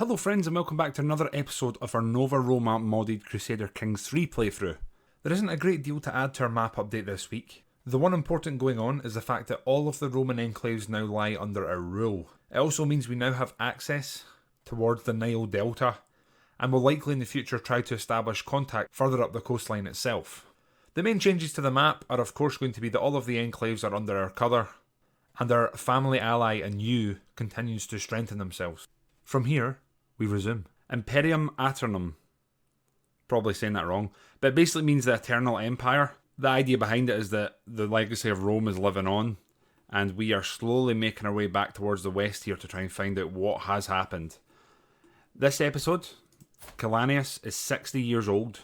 Hello friends and welcome back to another episode of our Nova Roma modded Crusader Kings III playthrough. There isn't a great deal to add to our map update this week. The one important going on is the fact that all of the Roman Enclaves now lie under our rule. It also means we now have access towards the Nile Delta and will likely in the future try to establish contact further up the coastline itself. The main changes to the map are of course going to be that all of the Enclaves are under our colour and our family ally and you continues to strengthen themselves. From here, we resume. Imperium Aeternum. Probably saying that wrong. But it basically means the Eternal Empire. The idea behind it is that the legacy of Rome is living on. And we are slowly making our way back towards the west here to try and find out what has happened. This episode, Kylanius is 60 years old.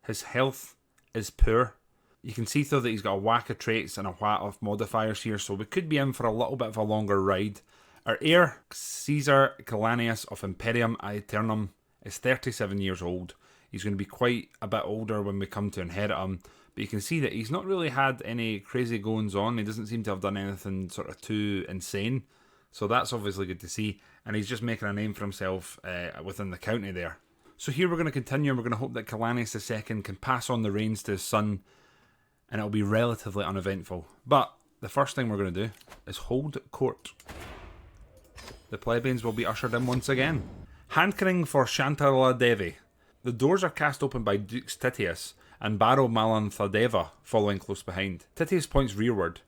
His health is poor. You can see though that he's got a whack of traits and a whack of modifiers here. So we could be in for a little bit of a longer ride. Our heir, Caesar Kylanius of Imperium Aeternum, is 37 years old. He's going to be quite a bit older when we come to inherit him, but you can see that he's not really had any crazy goings on. He doesn't seem to have done anything sort of too insane, so that's obviously good to see, and he's just making a name for himself within the county there. So here we're going to continue, and we're going to hope that Kylanius II can pass on the reins to his son, and it'll be relatively uneventful. But the first thing we're going to do is hold court. The plebeians will be ushered in once again. Hankering for Shantala Devi. The doors are cast open by Dukes Titius and Baro Malanthadeva following close behind. Titius points rearward.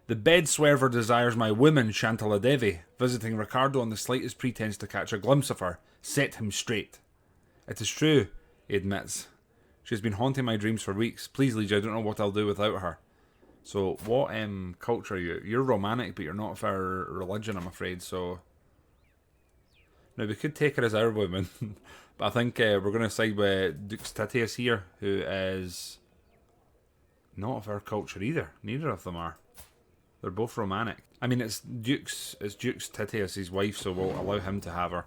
The bed swerver desires my woman Shantala Devi. Visiting Ricardo on the slightest pretense to catch a glimpse of her. Set him straight. It is true, he admits. She has been haunting my dreams for weeks. Please, Liege, I don't know what I'll do without her. So, what culture are you? You're Romanic, but you're not of our religion, I'm afraid, so... Now, we could take her as our woman, but I think we're going to side with Dukes Titius here, who is not of our culture either. Neither of them are. They're both Romanic. I mean, it's Dukes Titius, his wife, so we'll allow him to have her.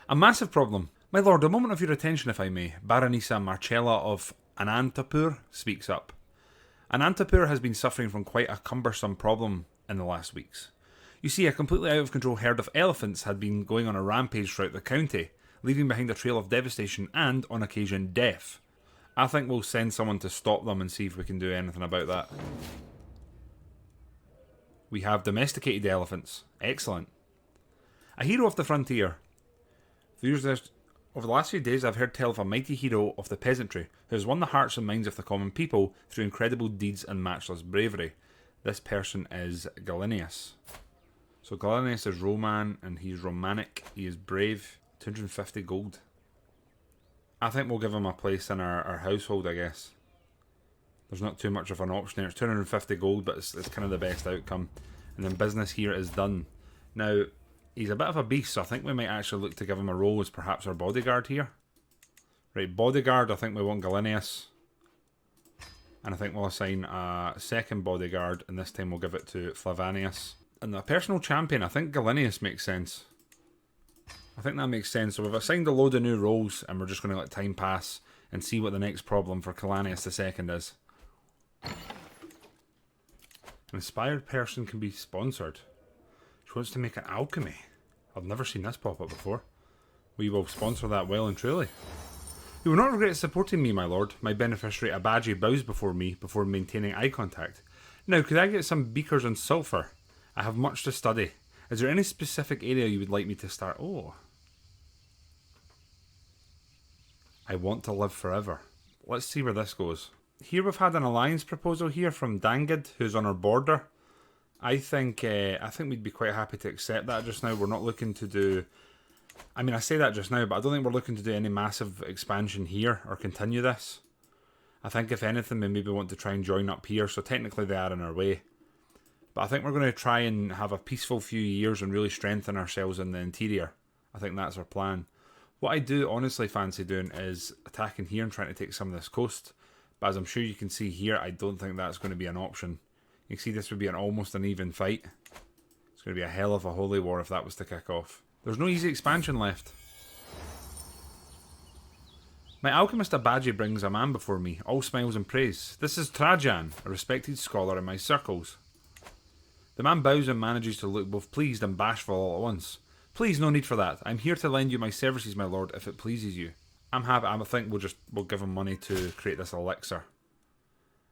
A massive problem. My lord, a moment of your attention, if I may. Baronessa Marcella of Anantapur speaks up. Anantapur has been suffering from quite a cumbersome problem in the last weeks. You see, a completely out of control herd of elephants had been going on a rampage throughout the county, leaving behind a trail of devastation and, on occasion, death. I think we'll send someone to stop them and see if we can do anything about that. We have domesticated elephants. Excellent. A hero of the frontier. Over the last few days I've heard tell of a mighty hero of the peasantry who has won the hearts and minds of the common people through incredible deeds and matchless bravery. This person is Kylanius. So Kylanius is Roman and he's Romanic. He is brave. 250 gold. I think we'll give him a place in our household, I guess. There's not too much of an option there. It's 250 gold, but it's kind of the best outcome. And then business here is done. Now, he's a bit of a beast, so I think we might actually look to give him a role as perhaps our bodyguard here. Right, bodyguard, I think we want Kylanius. And I think we'll assign a second bodyguard, and this time we'll give it to Flavanius. And a personal champion, I think Kylanius makes sense. I think that makes sense. So we've assigned a load of new roles, and we're just going to let time pass and see what the next problem for Kylanius II is. An inspired person can be sponsored. She wants to make an alchemy. I've never seen this pop up before. We will sponsor that well and truly. You will not regret supporting me, my lord. My beneficiary Abaji bows before me before maintaining eye contact. Now, could I get some beakers on sulphur? I have much to study. Is there any specific area you would like me to start? Oh. I want to live forever. Let's see where this goes. Here we've had an alliance proposal here from Dangid, who's on our border. I think we'd be quite happy to accept that just now. We're not looking to do... I mean, I say that just now, but I don't think we're looking to do any massive expansion here or continue this. I think if anything, we maybe want to try and join up here, so technically they are in our way. But I think we're going to try and have a peaceful few years and really strengthen ourselves in the interior. I think that's our plan. What I do honestly fancy doing is attacking here and trying to take some of this coast. But as I'm sure you can see here, I don't think that's going to be an option. You can see this would be almost an even fight. It's going to be a hell of a holy war if that was to kick off. There's no easy expansion left. My alchemist Abaji brings a man before me, all smiles and praise. This is Trajan, a respected scholar in my circles. The man bows and manages to look both pleased and bashful all at once. Please, no need for that. I'm here to lend you my services, my lord, if it pleases you. I'm happy. I think we'll give him money to create this elixir.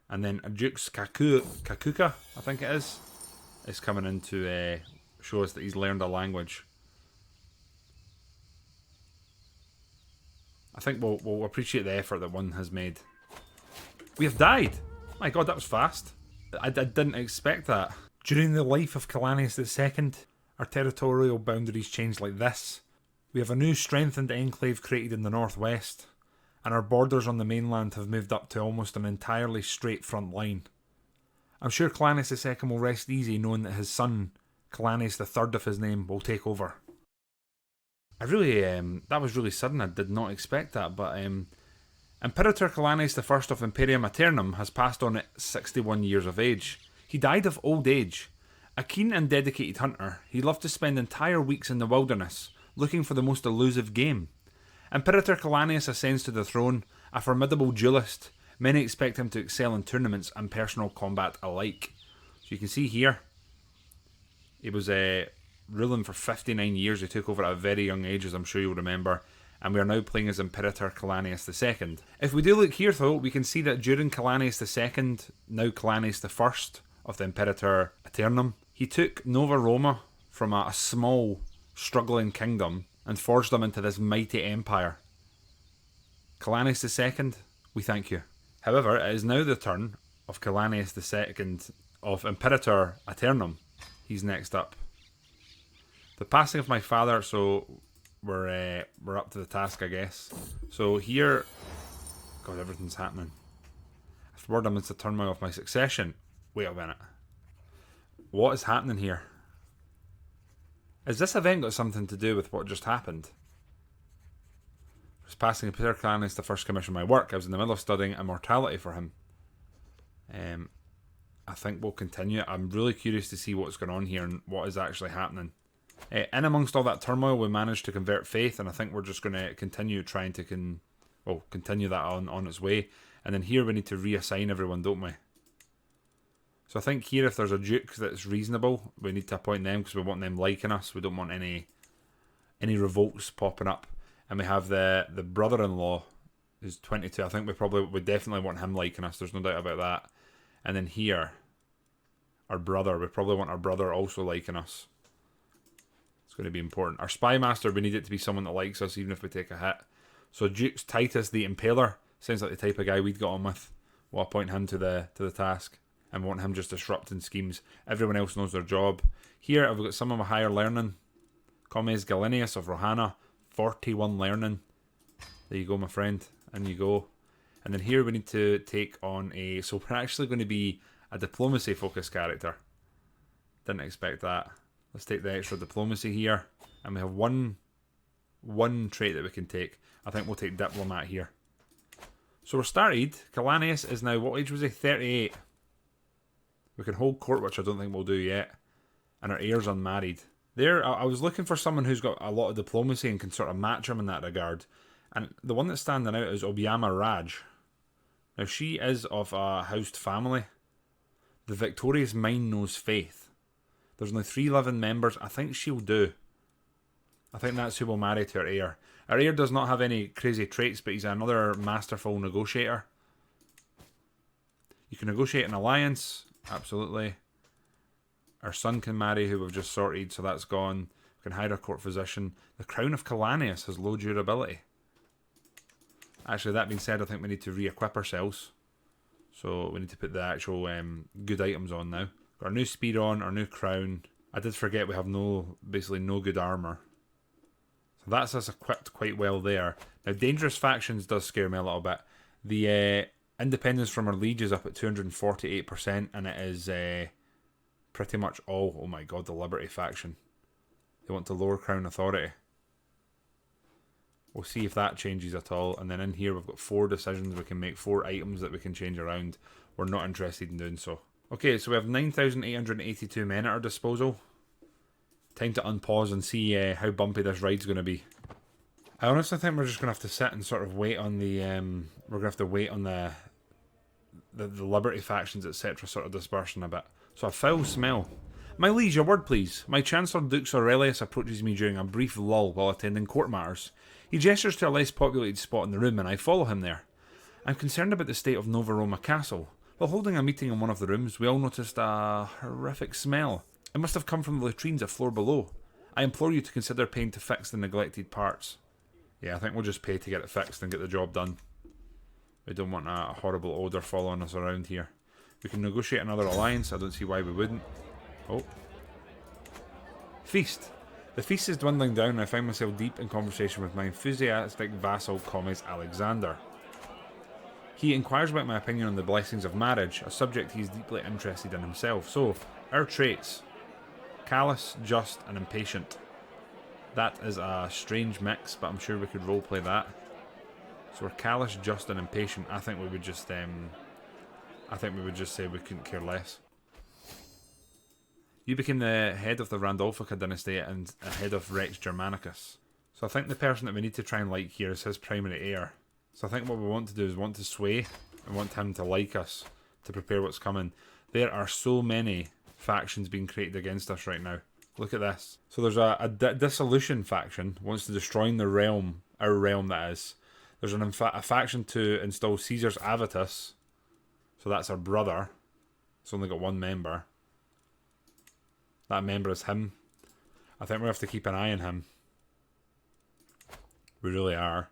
And then Duke's Kakuka, I think it is coming in to show us that he's learned a language. I think we'll appreciate the effort that one has made. We have died! My god, that was fast. I didn't expect that. During the life of Kylanius II, our territorial boundaries changed like this. We have a new strengthened enclave created in the northwest, and our borders on the mainland have moved up to almost an entirely straight front line. I'm sure Kylanius II will rest easy knowing that his son, Kylanius III of his name, will take over. I really, that was really sudden. I did not expect that, but Imperator Kylanius I of Imperium Aeternum has passed on at 61 years of age. He died of old age. A keen and dedicated hunter, he loved to spend entire weeks in the wilderness, looking for the most elusive game. Imperator Kylanius ascends to the throne, a formidable duelist. Many expect him to excel in tournaments and personal combat alike. So you can see here, he was ruling for 59 years. He took over at a very young age, as I'm sure you'll remember. And we are now playing as Imperator Kylanius II. If we do look here though, we can see that during Kylanius II, now Kylanius I of the Imperator Aeternum, he took Nova Roma from a small, struggling kingdom and forged them into this mighty empire. Kylanius II, we thank you. However, it is now the turn of Kylanius II of Imperator Aeternum. He's next up. The passing of my father, so we're up to the task, I guess. So here, God, everything's happening. Afterward, I'm into the turmoil of my succession. Wait a minute. What is happening here? Has this event got something to do with what just happened? I was passing Imperator Kylanius the first commission my work. I was in the middle of studying immortality for him. I think we'll continue. I'm really curious to see what's going on here and what is actually happening. In amongst all that turmoil, we managed to convert faith, and I think we're just going to continue trying to continue that on its way. And then here we need to reassign everyone, don't we? So I think here, if there's a duke that's reasonable, we need to appoint them because we want them liking us. We don't want any revolts popping up. And we have the brother-in-law who's 22. I think we definitely want him liking us. There's no doubt about that. And then here, our brother. We probably want our brother also liking us. It's going to be important. Our spy master, we need it to be someone that likes us even if we take a hit. So Duke's Titus the Impaler sounds like the type of guy we'd got on with. We'll appoint him to the task. And want him just disrupting schemes. Everyone else knows their job. Here I've got someone with higher learning. Comes Galenius of Rohana, 41 learning. There you go, my friend. And you go. And then here we need to take on so we're actually going to be a diplomacy focused character. Didn't expect that. Let's take the extra diplomacy here. And we have one trait that we can take. I think we'll take diplomat here. So we're started. Kylanius is now, what age was he? 38. We can hold court, which I don't think we'll do yet. And our heir's unmarried. There, I was looking for someone who's got a lot of diplomacy and can sort of match him in that regard. And the one that's standing out is Obiama Raj. Now, she is of a housed family. The victorious mind knows faith. There's only 3 living members. I think she'll do. I think that's who we'll marry to our heir. Our heir does not have any crazy traits, but he's another masterful negotiator. You can negotiate an alliance. Absolutely. Our son can marry, who we've just sorted, so that's gone. We can hire a court physician. The crown of Kylanius has low durability. Actually, that being said, I think we need to re-equip ourselves. So we need to put the actual good items on now. Got our new speed on, our new crown. I did forget we have basically no good armour. So that's us equipped quite well there. Now, dangerous factions does scare me a little bit. The independence from our liege is up at 248%, and it is pretty much all... Oh my god, the Liberty faction. They want to lower crown authority. We'll see if that changes at all. And then in here we've got 4 decisions we can make, 4 items that we can change around. We're not interested in doing so. Okay, so we have 9,882 men at our disposal. Time to unpause and see how bumpy this ride's going to be. I honestly think we're just going to have to sit and sort of wait on the... we're going to have to wait on the Liberty factions, etc. sort of dispersing a bit. So a foul smell. My liege, a word please. My Chancellor Dux Aurelius approaches me during a brief lull while attending court matters. He gestures to a less populated spot in the room and I follow him there. I'm concerned about the state of Nova Roma Castle. While holding a meeting in one of the rooms, we all noticed a horrific smell. It must have come from the latrines a floor below. I implore you to consider paying to fix the neglected parts. Yeah, I think we'll just pay to get it fixed and get the job done. We don't want a horrible odour following us around here. We can negotiate another alliance. I don't see why we wouldn't. Oh. Feast. The feast is dwindling down and I find myself deep in conversation with my enthusiastic vassal Comes Alexander. He inquires about my opinion on the blessings of marriage, a subject he is deeply interested in himself. So, our traits. Callous, just, and impatient. That is a strange mix, but I'm sure we could roleplay that. So we're callous, just, and impatient. I think we would just say we couldn't care less. You became the head of the Randolfica dynasty and a head of Rex Germanicus. So I think the person that we need to try and like here is his primary heir. So I think what we want to do is want to sway and want him to like us to prepare what's coming. There are so many factions being created against us right now. Look at this. So there's a dissolution faction wants to destroy the realm, our realm that is. There's a faction to install Caesar's Avitus. So that's our brother. It's only got one member. That member is him. I think we have to keep an eye on him. We really are.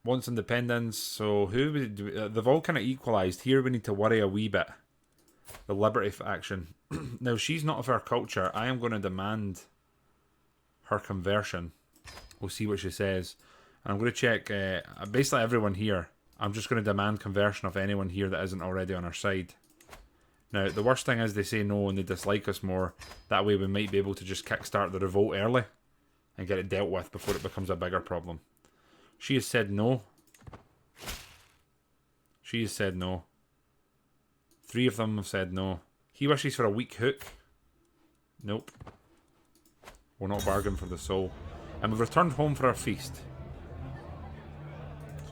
Wants independence. So they've all kind of equalised. Here we need to worry a wee bit. The Liberty faction. Now she's not of our culture. I am going to demand her conversion. We'll see what she says. And I'm going to check basically everyone here. I'm just going to demand conversion of anyone here that isn't already on our side. Now, the worst thing is they say no and they dislike us more. That way we might be able to just kickstart the revolt early and get it dealt with before it becomes a bigger problem. She has said no. She has said no. 3 of them have said no. He wishes for a weak hook. Nope. We'll not bargain for the soul. And we've returned home for our feast.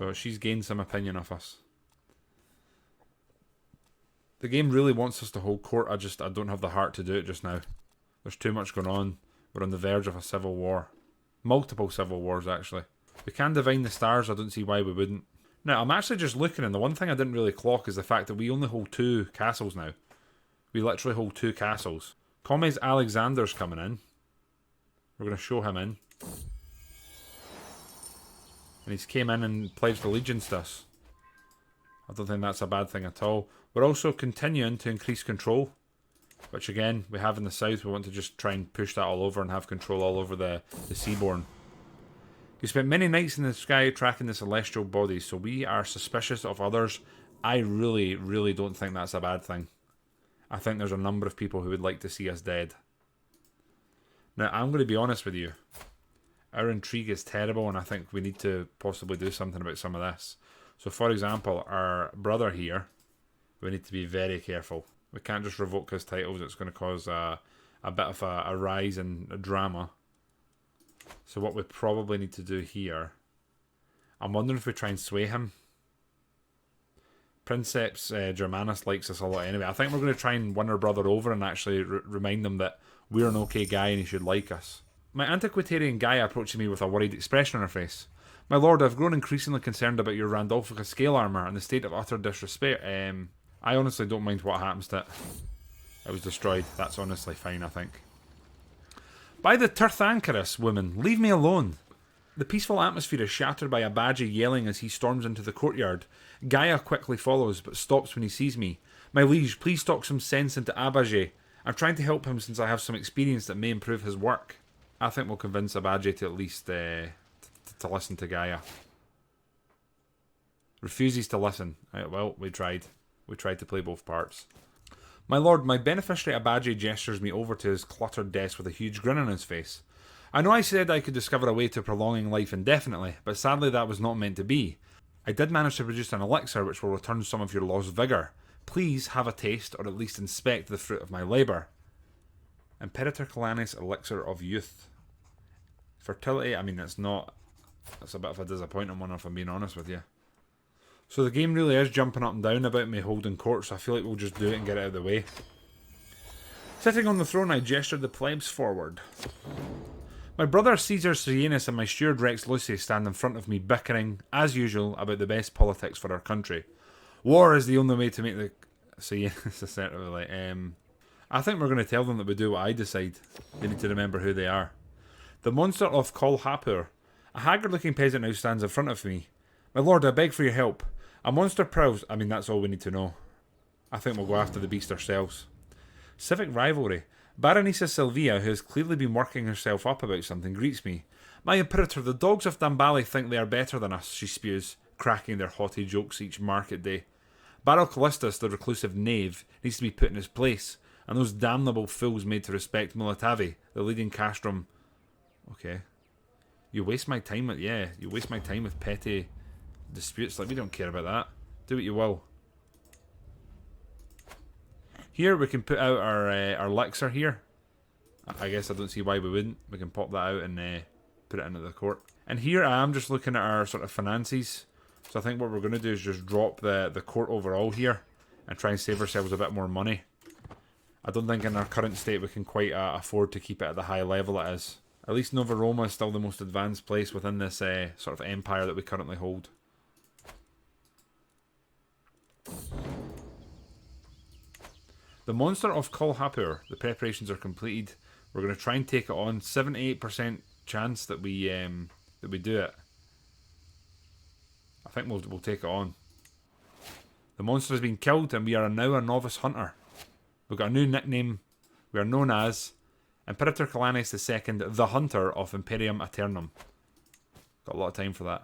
So she's gained some opinion of us. The game really wants us to hold court. I don't have the heart to do it just now. There's too much going on. We're on the verge of a civil war. Multiple civil wars, actually. We can divine the stars. I don't see why we wouldn't. Now, I'm actually just looking, and the one thing I didn't really clock is the fact that we only hold 2 castles now. We literally hold 2 castles. Comes Alexander's coming in. We're going to show him in. And he's came in and pledged allegiance to us. I don't think that's a bad thing at all. We're also continuing to increase control, which again, we have in the south. We want to just try and push that all over and have control all over the seabourn. You spent many nights in the sky tracking the celestial bodies, so we are suspicious of others. I really, really don't think that's a bad thing. I think there's a number of people who would like to see us dead. Now, I'm going to be honest with you. Our intrigue is terrible, and I think we need to possibly do something about some of this. So, for example, our brother here, we need to be very careful. We can't just revoke his titles. It's going to cause a bit of a rise in drama. So what we probably need to do here, I'm wondering if we try and sway him. Princeps Germanus likes us a lot anyway. I think we're going to try and win our brother over and actually remind him that we're an okay guy and he should like us. My antiquarian Gaia approaches me with a worried expression on her face. My lord, I've grown increasingly concerned about your Randolfica scale armour and the state of utter disrespect. I honestly don't mind what happens to it. It was destroyed. That's honestly fine, I think. By the Tirthankarus, woman, leave me alone. The peaceful atmosphere is shattered by Abaji yelling as he storms into the courtyard. Gaia quickly follows, but stops when he sees me. My liege, please talk some sense into Abaji. I'm trying to help him since I have some experience that may improve his work. I think we'll convince Abaji to at least to listen to Gaia. Refuses to listen. Right, well, we tried. We tried to play both parts. My lord, my beneficiary Abaji gestures me over to his cluttered desk with a huge grin on his face. I know I said I could discover a way to prolonging life indefinitely, but sadly that was not meant to be. I did manage to produce an elixir which will return some of your lost vigour. Please have a taste, or at least inspect the fruit of my labour. Imperator Kylanius Elixir of Youth. Fertility, I mean, that's a bit of a disappointing one if I'm being honest with you. So the game really is jumping up and down about me holding court, so I feel like we'll just do it and get it out of the way. Sitting on the throne, I gestured the plebs forward. My brother Caesar Sienus and my steward Rex Lucius stand in front of me, bickering, as usual, about the best politics for our country. War is the only way to make the... Sienus essentially like, I think we're going to tell them that we do what I decide. They need to remember who they are. The monster of Kolhapur. A haggard-looking peasant now stands in front of me. My lord, I beg for your help. A monster prowls... I mean, that's all we need to know. I think we'll go after the beast ourselves. Civic rivalry. Baronessa Silvia, who has clearly been working herself up about something, greets me. My imperator, the dogs of Dambali think they are better than us, she spews, cracking their haughty jokes each market day. Baron Callistus, the reclusive knave, needs to be put in his place, and those damnable fools made to respect Mulatavi, the leading castrum. Okay. You waste my time with... Yeah, you waste my time with petty disputes. Like, we don't care about that. Do what you will. Here we can put out our elixir here. I guess I don't see why we wouldn't. We can pop that out and put it into the court. And here I am just looking at our sort of finances. So I think what we're going to do is just drop the court overall here and try and save ourselves a bit more money. I don't think in our current state we can quite afford to keep it at the high level it is. At least Nova Roma is still the most advanced place within this sort of empire that we currently hold. The monster of Kolhapur. The preparations are completed. We're going to try and take it on. 78% chance that we do it. I think we'll take it on. The monster has been killed, and we are now a novice hunter. We've got a new nickname. We are known as Imperator Kylanius II, the Hunter of Imperium Aeternum. Got a lot of time for that.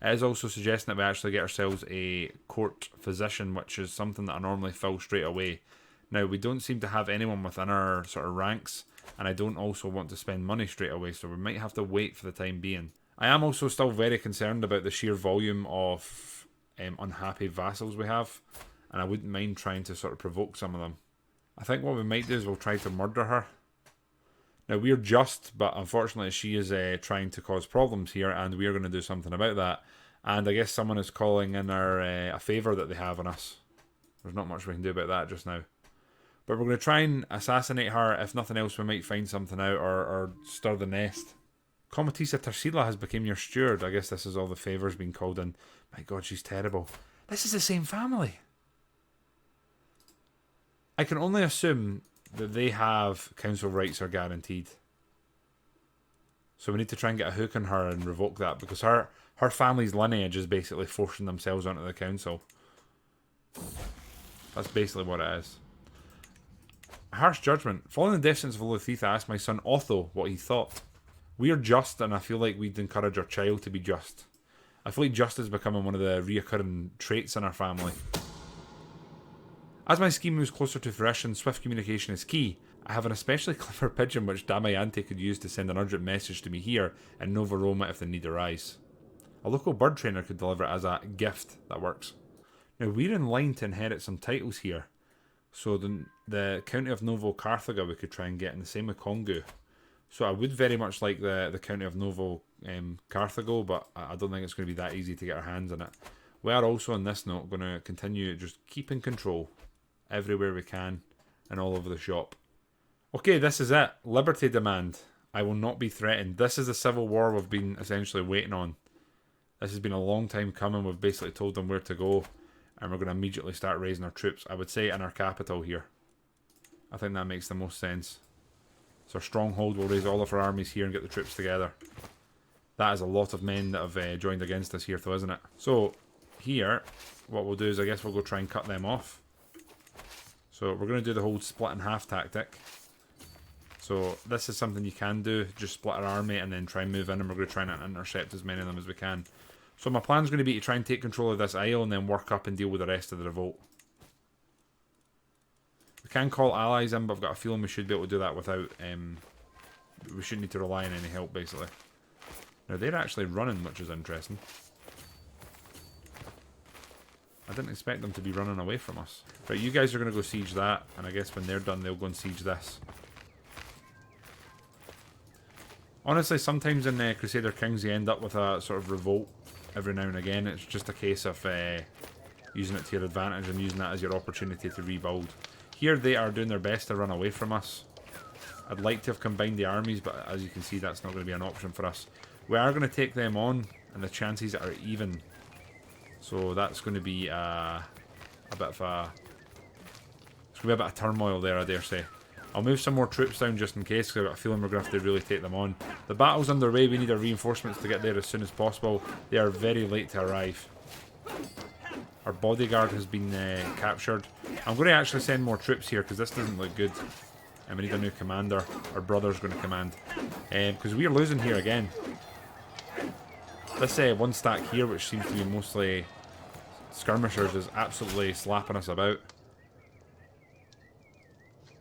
It is also suggesting that we actually get ourselves a court physician, which is something that I normally fill straight away. Now, we don't seem to have anyone within our sort of ranks, and I don't also want to spend money straight away, so we might have to wait for the time being. I am also still very concerned about the sheer volume of unhappy vassals we have, and I wouldn't mind trying to sort of provoke some of them. I think what we might do is we'll try to murder her. Now, we're just, but unfortunately she is trying to cause problems here, and we're going to do something about that. And I guess someone is calling in a favour that they have on us. There's not much we can do about that just now. But we're going to try and assassinate her. If nothing else, we might find something out or stir the nest. Comatissa Tarsila has become your steward. I guess this is all the favours being called in. My god, she's terrible. This is the same family. I can only assume that they have council rights are guaranteed. So we need to try and get a hook on her and revoke that, because her family's lineage is basically forcing themselves onto the council. That's basically what it is. A harsh judgment. Following the death sentence of Luthitha, I asked my son Otho what he thought. We are just, and I feel like we'd encourage our child to be just. I feel like just is becoming one of the reoccurring traits in our family. As my scheme moves closer to fruition, swift communication is key. I have an especially clever pigeon which Damiante could use to send an urgent message to me here in Nova Roma if the need arise. A local bird trainer could deliver it as a gift. That works. Now, we're in line to inherit some titles here. So the county of Novo Carthaga we could try and get, and the same with Congu. So I would very much like the county of Novo Carthago, but I don't think it's going to be that easy to get our hands on it. We are also, on this note, going to continue just keeping control everywhere we can and all over the shop. Okay, this is it. Liberty demand. I will not be threatened. This is the civil war we've been essentially waiting on. This has been a long time coming. We've basically told them where to go, and we're going to immediately start raising our troops. I would say in our capital here. I think that makes the most sense. It's our stronghold. We'll raise all of our armies here and get the troops together. That is a lot of men that have joined against us here, though, isn't it? So, here, what we'll do is I guess we'll go try and cut them off. So we're going to do the whole split in half tactic. So this is something you can do. Just split our army and then try and move in, and we're going to try and intercept as many of them as we can. So my plan is going to be to try and take control of this isle and then work up and deal with the rest of the revolt. We can call allies in, but I've got a feeling we should be able to do that without... we shouldn't need to rely on any help, basically. Now they're actually running, which is interesting. I didn't expect them to be running away from us. Right, you guys are going to go siege that, and I guess when they're done, they'll go and siege this. Honestly, sometimes in Crusader Kings, you end up with a sort of revolt every now and again. It's just a case of using it to your advantage and using that as your opportunity to rebuild. Here they are doing their best to run away from us. I'd like to have combined the armies, but as you can see, that's not going to be an option for us. We are going to take them on, and the chances are even. So that's going to be a bit of a... It's going to be a bit of turmoil there, I dare say. I'll move some more troops down just in case, because I've got a feeling we're going to have to really take them on. The battle's underway. We need our reinforcements to get there as soon as possible. They are very late to arrive. Our bodyguard has been captured. I'm going to actually send more troops here, because this doesn't look good. And we need a new commander. Our brother's going to command. Because we are losing here again. This one stack here, which seems to be mostly skirmishers, is absolutely slapping us about.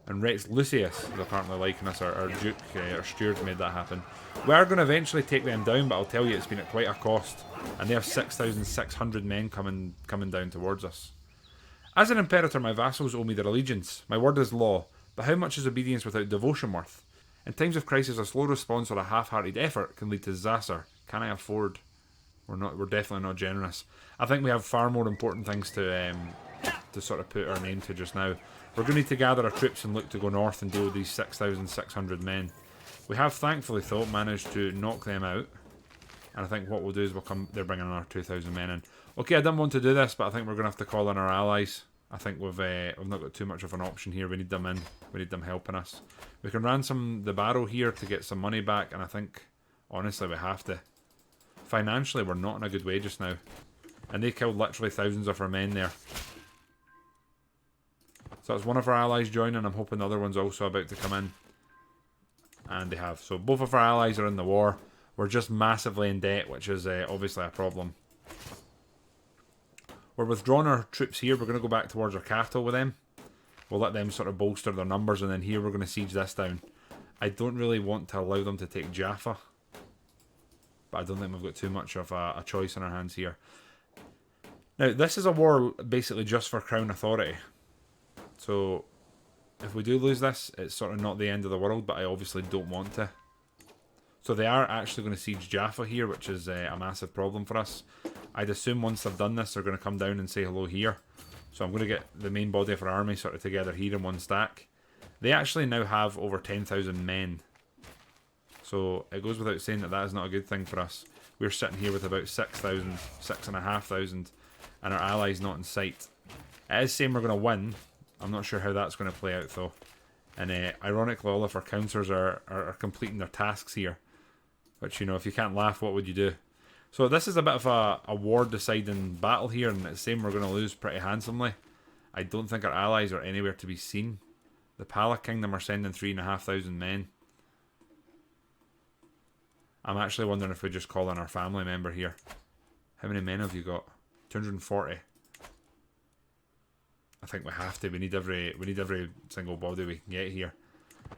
And Rex Lucius is apparently liking us. Our Duke, our steward, made that happen. We are going to eventually take them down, but I'll tell you, it's been at quite a cost. And they have 6,600 men coming down towards us. As an imperator, my vassals owe me their allegiance. My word is law. But how much is obedience without devotion worth? In times of crisis, a slow response or a half-hearted effort can lead to disaster. Can I afford? We're definitely not generous. I think we have far more important things to sort of put our name to just now. We're going to need to gather our troops and look to go north and deal with these 6,600 men. We have thankfully, though, managed to knock them out. And I think what we'll do is they're bringing another 2,000 men in. Okay, I didn't want to do this, but I think we're going to have to call in our allies. I think we've not got too much of an option here. We need them in. We need them helping us. We can ransom the barrow here to get some money back, and I think, honestly, we have to. Financially, we're not in a good way just now. And they killed literally thousands of our men there. So that's one of our allies joining. I'm hoping the other one's also about to come in. And they have. So both of our allies are in the war. We're just massively in debt, which is obviously a problem. We're withdrawing our troops here. We're going to go back towards our capital with them. We'll let them sort of bolster their numbers, and then here we're going to siege this down. I don't really want to allow them to take Jaffa, but I don't think we've got too much of a choice in our hands here. Now, this is a war basically just for crown authority. So, if we do lose this, it's sort of not the end of the world, but I obviously don't want to. So they are actually going to siege Jaffa here, which is a massive problem for us. I'd assume once they've done this, they're going to come down and say hello here. So I'm going to get the main body of our army sort of together here in one stack. They actually now have over 10,000 men. So it goes without saying that that is not a good thing for us. We're sitting here with about 6,000, 6,500, and our allies not in sight. It is saying we're going to win. I'm not sure how that's going to play out though. And ironically, all of our councillors are completing their tasks here. Which, you know, if you can't laugh, what would you do? So this is a bit of a war-deciding battle here, and it's saying we're going to lose pretty handsomely. I don't think our allies are anywhere to be seen. The Pala Kingdom are sending 3,500 men. I'm actually wondering if we just call in our family member here. How many men have you got? 240. I think we have to. We need every single body we can get here.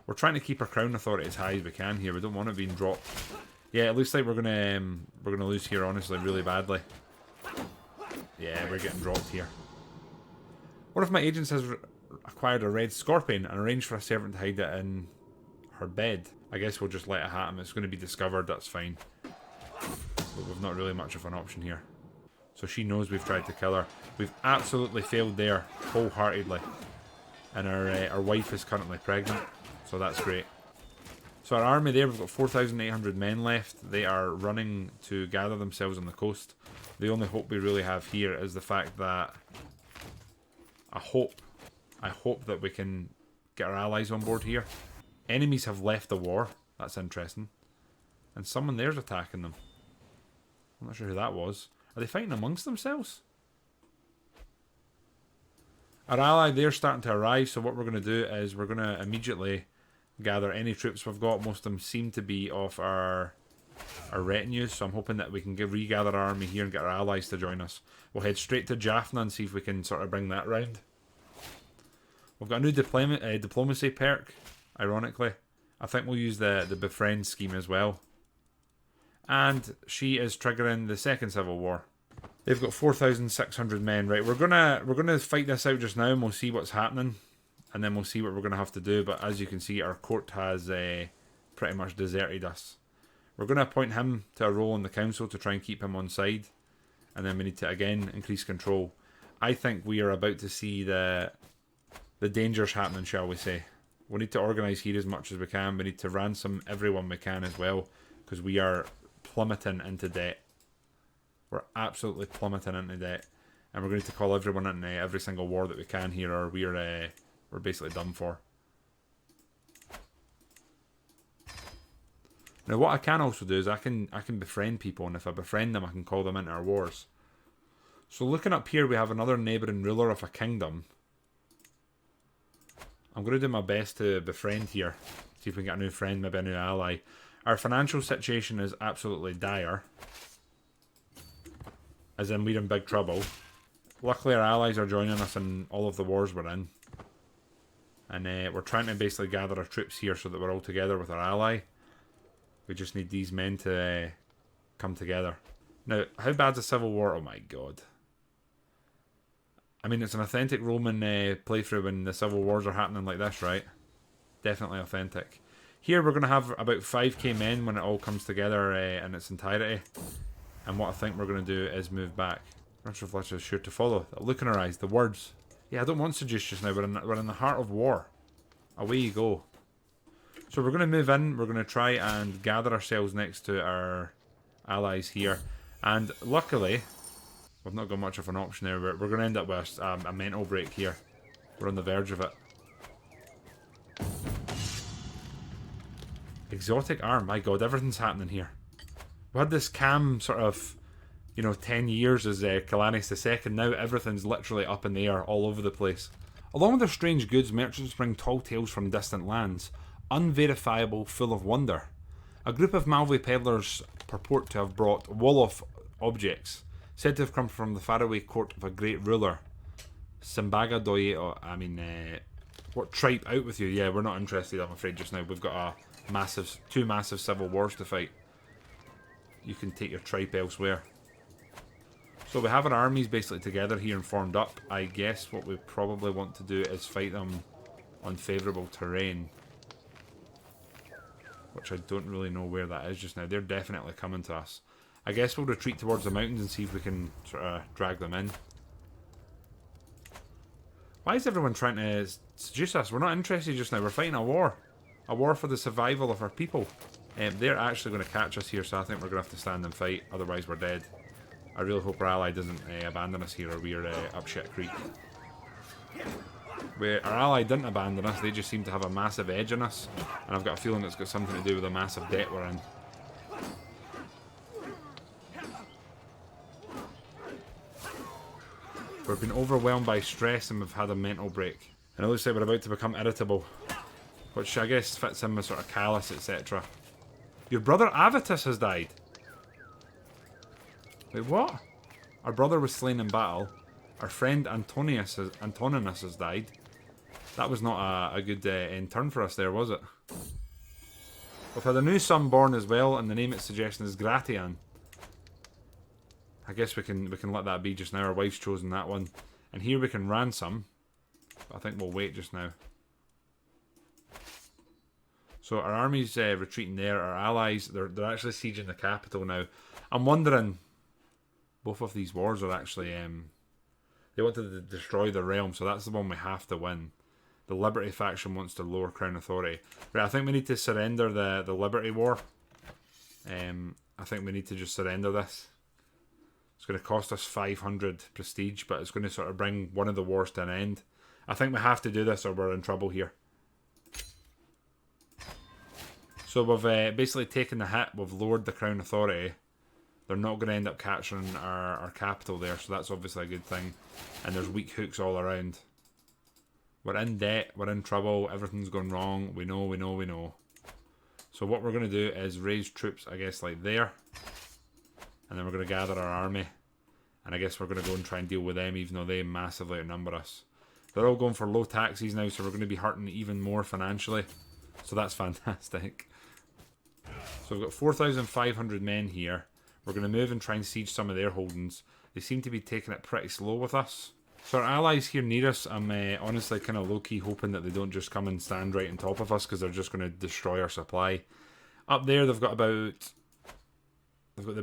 We're trying to keep our crown authority as high as we can here. We don't want it being dropped. Yeah, it looks like we're gonna lose here, honestly, really badly. Yeah, we're getting dropped here. One of my agents has acquired a red scorpion and arranged for a servant to hide it in her bed. I guess we'll just let it happen. It's going to be discovered, that's fine. But we've not really much of an option here. So she knows we've tried to kill her. We've absolutely failed there, wholeheartedly. And our wife is currently pregnant, so that's great. So our army there, we've got 4,800 men left. They are running to gather themselves on the coast. The only hope we really have here is the fact that I hope that we can get our allies on board here. Enemies have left the war. That's interesting. And someone there's attacking them. I'm not sure who that was. Are they fighting amongst themselves? Our ally, they're starting to arrive, so what we're going to do is we're going to immediately gather any troops we've got. Most of them seem to be off our retinue, so I'm hoping that we can regather our army here and get our allies to join us. We'll head straight to Jaffna and see if we can sort of bring that round. We've got a new diplomacy perk, ironically. I think we'll use the befriend scheme as well. And she is triggering the second civil war. They've got 4,600 men. Right, we're gonna fight this out just now, and we'll see what's happening, and then we'll see what we're gonna have to do. But as you can see, our court has pretty much deserted us. We're gonna appoint him to a role in the council to try and keep him on side, and then we need to again increase control. I think we are about to see the the dangers happening, shall we say. We need to organise here as much as we can. We need to ransom everyone we can as well, because we are plummeting into debt. We're absolutely plummeting into debt, and we're going to call everyone into every single war that we can here, or we're basically done for. Now, what I can also do is I can befriend people, and if I befriend them, I can call them into our wars. So looking up here, we have another neighbouring ruler of a kingdom. I'm going to do my best to befriend here. See if we can get a new friend, maybe a new ally. Our financial situation is absolutely dire. As in, we're in big trouble. Luckily, our allies are joining us in all of the wars we're in. And we're trying to basically gather our troops here so that we're all together with our ally. We just need these men to come together. Now, how bad's a civil war? Oh my god. I mean, it's an authentic Roman playthrough when the civil wars are happening like this, right? Definitely authentic. Here we're going to have about 5k men when it all comes together in its entirety. And what I think we're going to do is move back. Rush of Flesh is sure to follow. The look in our eyes, the words. Yeah, I don't want seduce just now. We're in the heart of war. Away you go. So we're going to move in. We're going to try and gather ourselves next to our allies here. And luckily, we've not got much of an option there. We're going to end up with a mental break here. We're on the verge of it. Exotic arm. My god, everything's happening here. We had this calm sort of, 10 years as Kylanius II. Now everything's literally up in the air all over the place. Along with their strange goods, merchants bring tall tales from distant lands. Unverifiable, full of wonder. A group of Malvi peddlers purport to have brought wall-off objects, said to have come from the faraway court of a great ruler. Simbaga Doye, what tripe out with you? Yeah, we're not interested, I'm afraid, just now. We've got two massive civil wars to fight. You can take your tripe elsewhere. So we have our armies basically together here and formed up. I guess what we probably want to do is fight them on favourable terrain. Which I don't really know where that is just now. They're definitely coming to us. I guess we'll retreat towards the mountains and see if we can sort of drag them in. Why is everyone trying to seduce us? We're not interested just now. We're fighting a war. A war for the survival of our people. They're actually going to catch us here, so I think we're going to have to stand and fight. Otherwise we're dead. I really hope our ally doesn't abandon us here, or we're up shit creek. Our ally didn't abandon us, they just seem to have a massive edge on us. And I've got a feeling it's got something to do with the massive debt we're in. We've been overwhelmed by stress and we've had a mental break. And it looks like we're about to become irritable. Which I guess fits in with sort of callous, etc. Your brother Avitus has died. Wait, what? Our brother was slain in battle. Our friend Antoninus has died. That was not a good end turn for us there, was it? We've had a new son born as well, and the name it's suggesting is Gratian. I guess we can let that be just now. Our wife's chosen that one. And here we can ransom. But I think we'll wait just now. So our army's retreating there. Our allies, they're actually sieging the capital now. I'm wondering, both of these wars are actually... they wanted to destroy the realm, so that's the one we have to win. The Liberty faction wants to lower Crown authority. Right, I think we need to surrender the Liberty war. I think we need to just surrender this. It's going to cost us 500 prestige, but it's going to sort of bring one of the wars to an end. I think we have to do this or we're in trouble here. So we've basically taken the hit, we've lowered the Crown authority. They're not going to end up capturing our capital there, so that's obviously a good thing. And there's weak hooks all around. We're in debt, we're in trouble, everything's going wrong, we know. So what we're going to do is raise troops, I guess, like there. And then we're going to gather our army. And I guess we're going to go and try and deal with them, even though they massively outnumber us. They're all going for low taxes now, so we're going to be hurting even more financially. So that's fantastic. So we've got 4,500 men here. We're going to move and try and siege some of their holdings. They seem to be taking it pretty slow with us. So our allies here near us, I'm honestly kind of low-key hoping that they don't just come and stand right on top of us, because they're just going to destroy our supply. Up there they've got the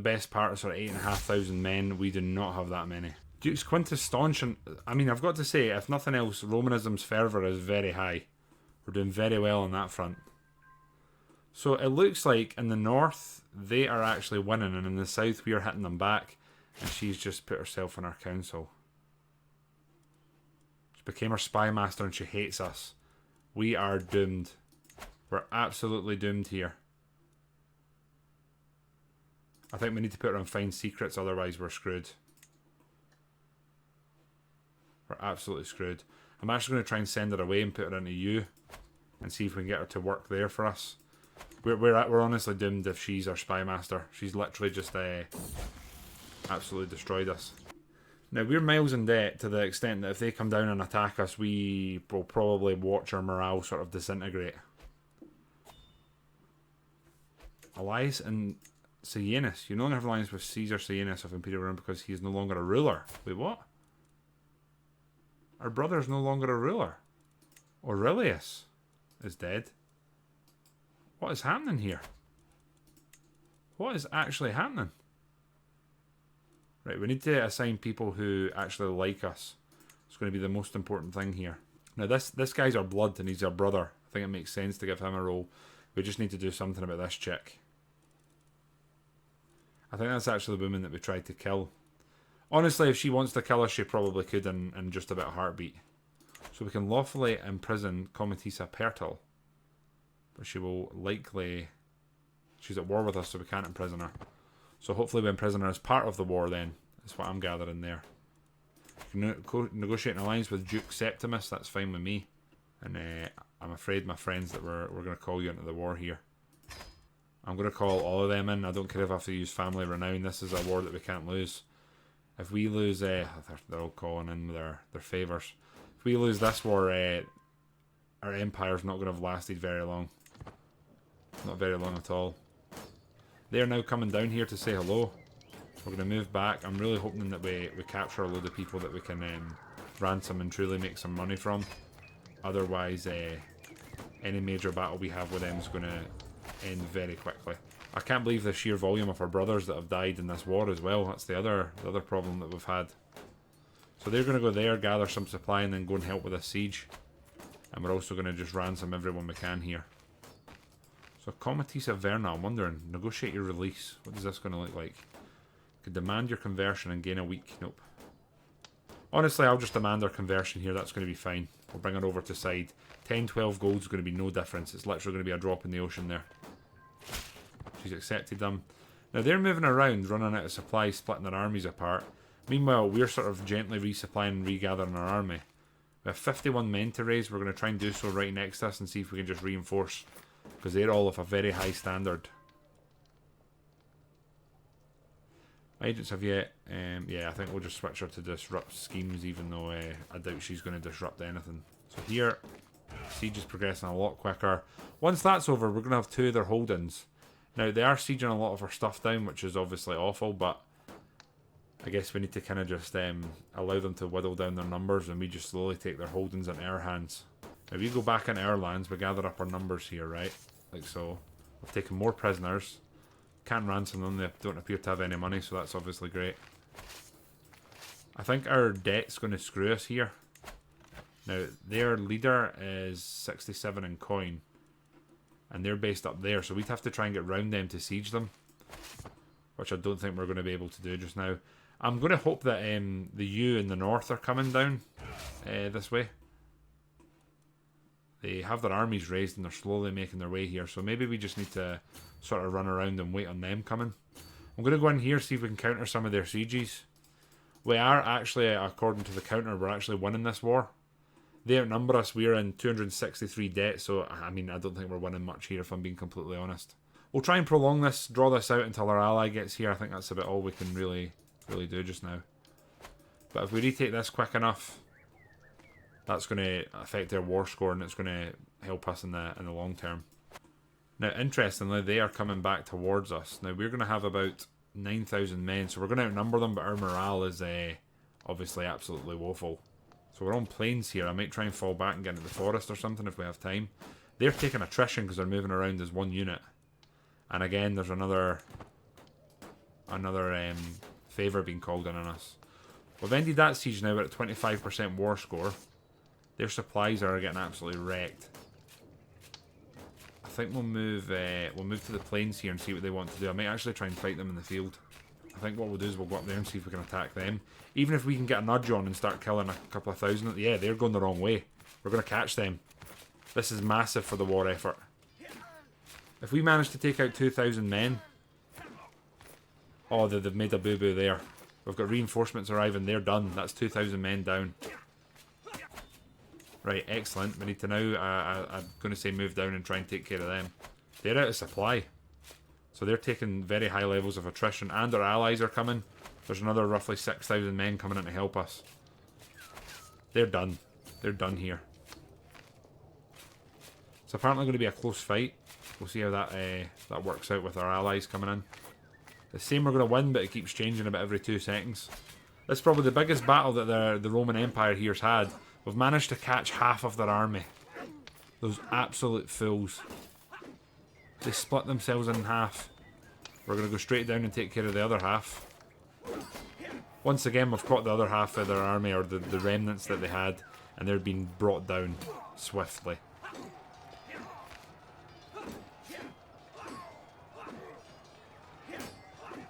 best part of sort of 8,500 men. We do not have that many. Duke's Quintus staunch, and I mean, I've got to say, if nothing else, Romanism's fervour is very high. We're doing very well on that front. So it looks like in the north, they are actually winning, and in the south, we are hitting them back, and she's just put herself in our council. She became our spy master, and she hates us. We are doomed. We're absolutely doomed here. I think we need to put her on Find Secrets, otherwise we're screwed. We're absolutely screwed. I'm actually going to try and send her away and put her into U and see if we can get her to work there for us. We're honestly doomed if she's our spy master. She's literally just absolutely destroyed us. Now, we're miles in debt to the extent that if they come down and attack us, we will probably watch our morale sort of disintegrate. Alliance and Sienus. You no longer have alliance with Caesar Sienus of Imperial Rome because he is no longer a ruler. Wait, what? Our brother is no longer a ruler. Aurelius is dead. What is happening here? What is actually happening? Right, we need to assign people who actually like us. It's going to be the most important thing here. Now, this guy's our blood and he's our brother. I think it makes sense to give him a role. We just need to do something about this chick. I think that's actually the woman that we tried to kill. Honestly, if she wants to kill us, she probably could in just about a heartbeat. So we can lawfully imprison Comatissa Pertil. But she will likely... She's at war with us, so we can't imprison her. So hopefully we imprison her as part of the war then. That's what I'm gathering there. You can negotiate an alliance with Duke Septimus, that's fine with me. And I'm afraid, my friends, that we're going to call you into the war here. I'm going to call all of them in. I don't care if I have to use family renown. This is a war that we can't lose. If we lose, they're all calling in their favours. If we lose this war, our empire's not going to have lasted very long. Not very long at all. They're now coming down here to say hello. We're going to move back. I'm really hoping that we capture a load of people that we can ransom and truly make some money from. Otherwise, any major battle we have with them is going to end very quickly. I can't believe the sheer volume of our brothers that have died in this war as well. That's the other problem that we've had. So they're going to go there, gather some supply, and then go and help with a siege. And we're also going to just ransom everyone we can here. So Comatissa Verna, I'm wondering, negotiate your release. What is this going to look like? Could demand your conversion and gain a week. Nope. Honestly, I'll just demand our conversion here. That's going to be fine. We'll bring her over to side. 10, 12 gold is going to be no difference. It's literally going to be a drop in the ocean there. She's accepted them. Now they're moving around, running out of supplies, splitting their armies apart. Meanwhile, we're sort of gently resupplying and regathering our army. We have 51 men to raise. We're going to try and do so right next to us and see if we can just reinforce. Because they're all of a very high standard. Agents have yet. Yeah, I think we'll just switch her to disrupt schemes, even though I doubt she's going to disrupt anything. So here, siege is progressing a lot quicker. Once that's over, we're going to have 2 of their holdings. Now, they are sieging a lot of our stuff down, which is obviously awful, but I guess we need to kind of just allow them to whittle down their numbers, and we just slowly take their holdings into our hands. Now, we go back into our lands, we gather up our numbers here, right? Like so. We've taken more prisoners. Can't ransom them, they don't appear to have any money, so that's obviously great. I think our debt's going to screw us here. Now, their leader is 67 in coin. And they're based up there, so we'd have to try and get round them to siege them. Which I don't think we're going to be able to do just now. I'm going to hope that the U in the north are coming down this way. They have their armies raised and they're slowly making their way here, so maybe we just need to sort of run around and wait on them coming. I'm going to go in here, see if we can counter some of their sieges. We are actually, according to the counter, we're actually winning this war. They outnumber us, we're in 263 debt, so I mean, I don't think we're winning much here if I'm being completely honest. We'll try and prolong this, draw this out until our ally gets here. I think that's about all we can really do just now. But if we retake this quick enough, that's going to affect their war score and it's going to help us in the long term. Now, interestingly, they are coming back towards us. Now, we're going to have about 9,000 men, so we're going to outnumber them, but our morale is obviously absolutely woeful. So we're on plains here. I might try and fall back and get into the forest or something if we have time. They're taking attrition because they're moving around as one unit. And again, there's another favour being called in on us. We've ended that siege now. We're at 25% war score. Their supplies are getting absolutely wrecked. I think we'll move to the plains here and see what they want to do. I might actually try and fight them in the field. I think what we'll do is we'll go up there and see if we can attack them. Even if we can get a nudge on and start killing a couple of thousand. Yeah, they're going the wrong way. We're going to catch them. This is massive for the war effort. If we manage to take out 2,000 men... Oh, they've made a boo-boo there. We've got reinforcements arriving. They're done. That's 2,000 men down. Right, excellent. We need to now, I'm going to say move down and try and take care of them. They're out of supply. So they're taking very high levels of attrition. And our allies are coming. There's another roughly 6,000 men coming in to help us. They're done. They're done here. It's apparently going to be a close fight. We'll see how that works out with our allies coming in. It's saying we're going to win, but it keeps changing about every 2 seconds. This is probably the biggest battle that the Roman Empire here's had. We've managed to catch half of their army. Those absolute fools. They split themselves in half. We're going to go straight down and take care of the other half. Once again, we've caught the other half of their army, or the remnants that they had, and they're being brought down swiftly.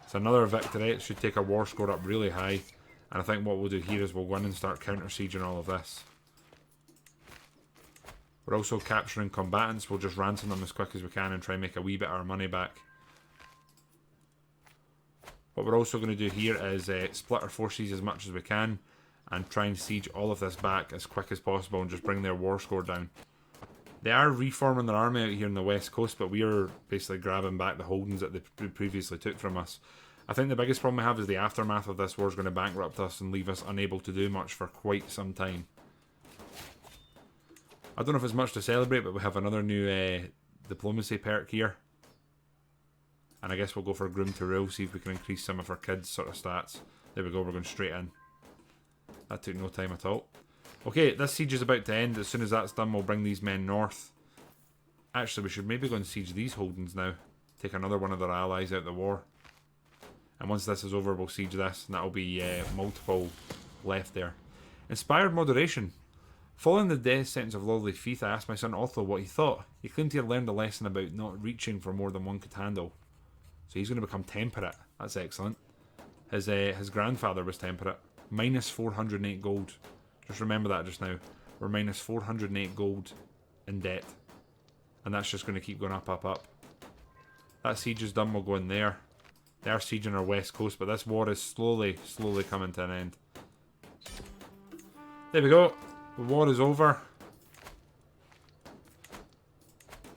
It's another victory. It should take our war score up really high. And I think what we'll do here is we'll go in and start counter-sieging all of this. We're also capturing combatants. We'll just ransom them as quick as we can and try and make a wee bit of our money back. What we're also going to do here is split our forces as much as we can and try and siege all of this back as quick as possible and just bring their war score down. They are reforming their army out here in the west coast, but we are basically grabbing back the holdings that they previously took from us. I think the biggest problem we have is the aftermath of this war is going to bankrupt us and leave us unable to do much for quite some time. I don't know if it's much to celebrate, but we have another new diplomacy perk here. And I guess we'll go for Groom to Rule, see if we can increase some of our kids' sort of stats. There we go, we're going straight in. That took no time at all. Okay, this siege is about to end. As soon as that's done, we'll bring these men north. Actually, we should maybe go and siege these holdings now. Take another one of their allies out of the war. And once this is over, we'll siege this, and that'll be multiple left there. Inspired moderation. Following the death sentence of Lordly Fieth, I asked my son Otho what he thought. He claimed he had learned a lesson about not reaching for more than one could handle. So he's going to become temperate. That's excellent. His grandfather was temperate. Minus 408 gold. Just remember that just now. We're minus 408 gold in debt. And that's just going to keep going up, up, up. That siege is done, we'll go in there. They are sieging our west coast, but this war is slowly coming to an end. There we go. The war is over.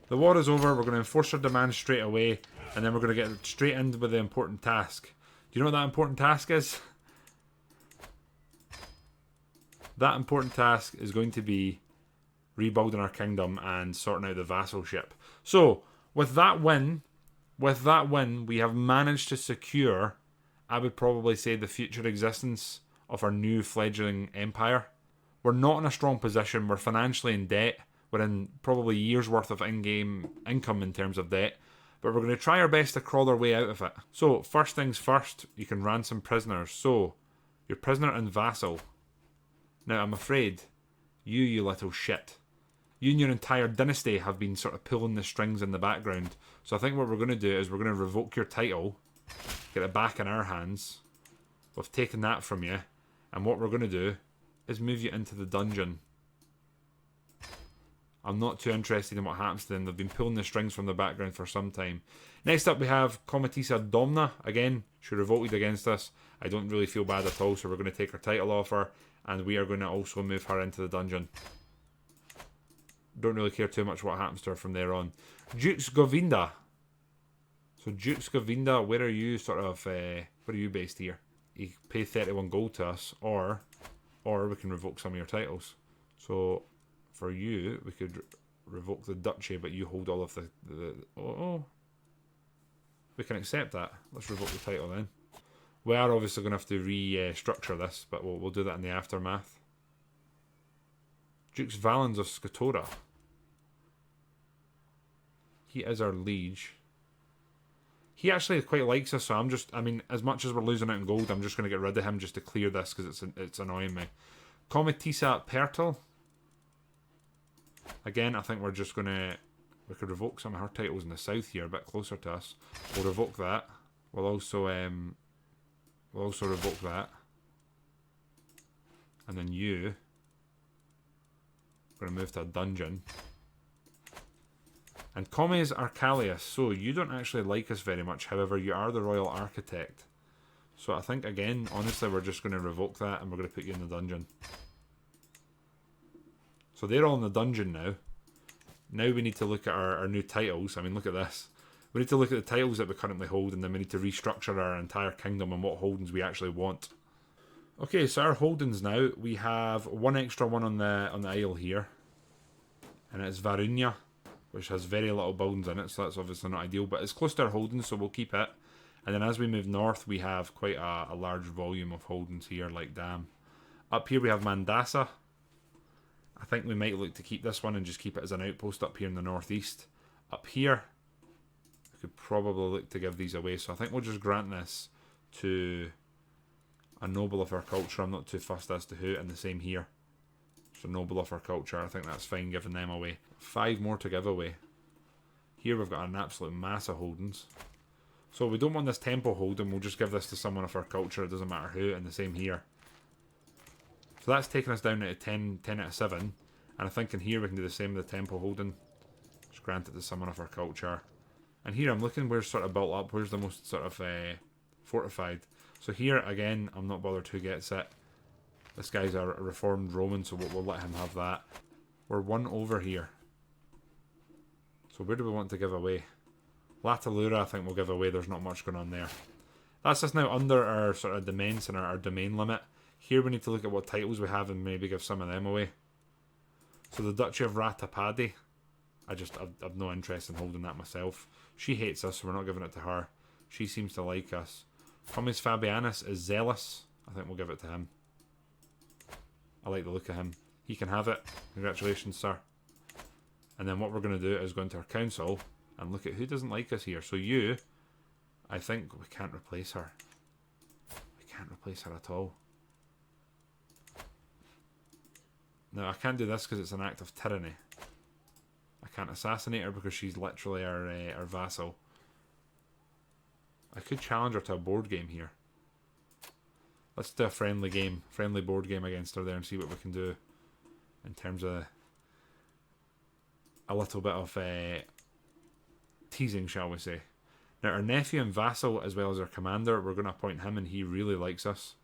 The war is over. We're going to enforce our demands straight away. And then we're going to get straight into the important task. Do you know what that important task is? That important task is going to be rebuilding our kingdom and sorting out the vassalship. So, with that win, we have managed to secure, I would probably say, the future existence of our new fledgling empire. We're not in a strong position. We're financially in debt. We're in probably years' worth of in-game income in terms of debt. But we're going to try our best to crawl our way out of it. So, first things first, you can ransom prisoners. So, your prisoner and vassal. Now, I'm afraid, you little shit. You and your entire dynasty have been sort of pulling the strings in the background. So I think what we're going to do is we're going to revoke your title, get it back in our hands. We've taken that from you. And what we're going to do is move you into the dungeon. I'm not too interested in what happens to them. They've been pulling the strings from the background for some time. Next up we have Comatissa Domna. Again, she revolted against us. I don't really feel bad at all, so we're going to take her title off her. And we are going to also move her into the dungeon. Don't really care too much what happens to her from there on. Dukes Govinda. So Dukes Govinda, where are you where are you based here? You pay 31 gold to us, or we can revoke some of your titles. So for you, we could revoke the duchy, but you hold all of the we can accept that. Let's revoke the title then. We are obviously going to have to restructure this, but we'll do that in the aftermath. Dukes Valens of Scatora. He is our liege. He actually quite likes us, so I mean, as much as we're losing out in gold, I'm just going to get rid of him just to clear this, because it's annoying me. Comitisa Pertil. Again, I think we're just going to... We could revoke some of her titles in the south here, a bit closer to us. We'll revoke that. We'll also revoke that. And then you... We're going to move to a dungeon. And Comes Arcalius. So, you don't actually like us very much. However, you are the Royal Architect. So, I think, again, honestly, we're just going to revoke that and we're going to put you in the dungeon. So, they're all in the dungeon now. Now we need to look at our new titles. I mean, look at this. We need to look at the titles that we currently hold, and then we need to restructure our entire kingdom and what holdings we actually want. Okay, so our holdings now, we have one extra one on the isle here. And it's Varunia, which has very little buildings in it, so that's obviously not ideal, but it's close to our holdings, so we'll keep it. And then as we move north, we have quite a large volume of holdings here, like damn. Up here we have Mandasa. I think we might look to keep this one and just keep it as an outpost up here in the northeast. Up here, we could probably look to give these away, so I think we'll just grant this to a noble of our culture. I'm not too fussed as to who, and the same here. So noble of our culture, I think that's fine giving them away. 5 more to give away. Here we've got an absolute mass of holdings. So we don't want this temple holding, we'll just give this to someone of our culture, it doesn't matter who, and the same here. So that's taking us down to 10 out of 7. And I think in here we can do the same with the temple holding. Just grant it to someone of our culture. And here I'm looking where's sort of built up, where's the most sort of fortified. So here, again, I'm not bothered who gets it. This guy's a reformed Roman, so we'll let him have that. We're 1 over here. So where do we want to give away? Latalura, I think we'll give away. There's not much going on there. That's just now under our sort of domains and our domain limit. Here we need to look at what titles we have and maybe give some of them away. So the Duchy of Ratapadi. I've no interest in holding that myself. She hates us, so we're not giving it to her. She seems to like us. Comes Fabianus is zealous. I think we'll give it to him. I like the look of him. He can have it. Congratulations, sir. And then what we're going to do is go into our council and look at who doesn't like us here. So you, I think we can't replace her. We can't replace her at all. No, I can't do this because it's an act of tyranny. I can't assassinate her because she's literally our vassal. I could challenge her to a board game here. Let's do a friendly board game against her there and see what we can do in terms of a little bit of teasing, shall we say. Now, our nephew and vassal, as well as our commander, we're going to appoint him, and he really likes us.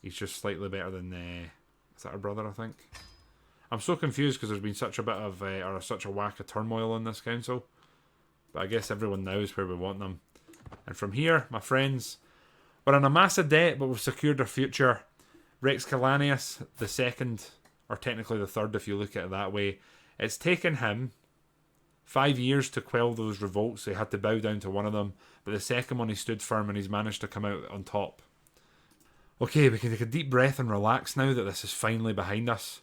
He's just slightly better than... is that our brother, I think? I'm so confused because there's been such a bit of... or such a whack of turmoil in this council. But I guess everyone knows where we want them. And from here, my friends... We're in a massive debt, but we've secured our future. Rex Kylanius II, or technically the third if you look at it that way. It's taken him 5 years to quell those revolts, so he had to bow down to one of them. But the second one he stood firm and he's managed to come out on top. Okay, we can take a deep breath and relax now that this is finally behind us.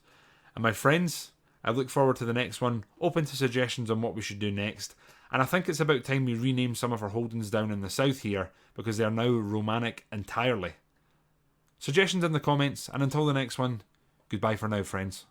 And my friends, I look forward to the next one, open to suggestions on what we should do next. And I think it's about time we rename some of our holdings down in the south here, because they are now Romanic entirely. Suggestions in the comments, and until the next one, goodbye for now, friends.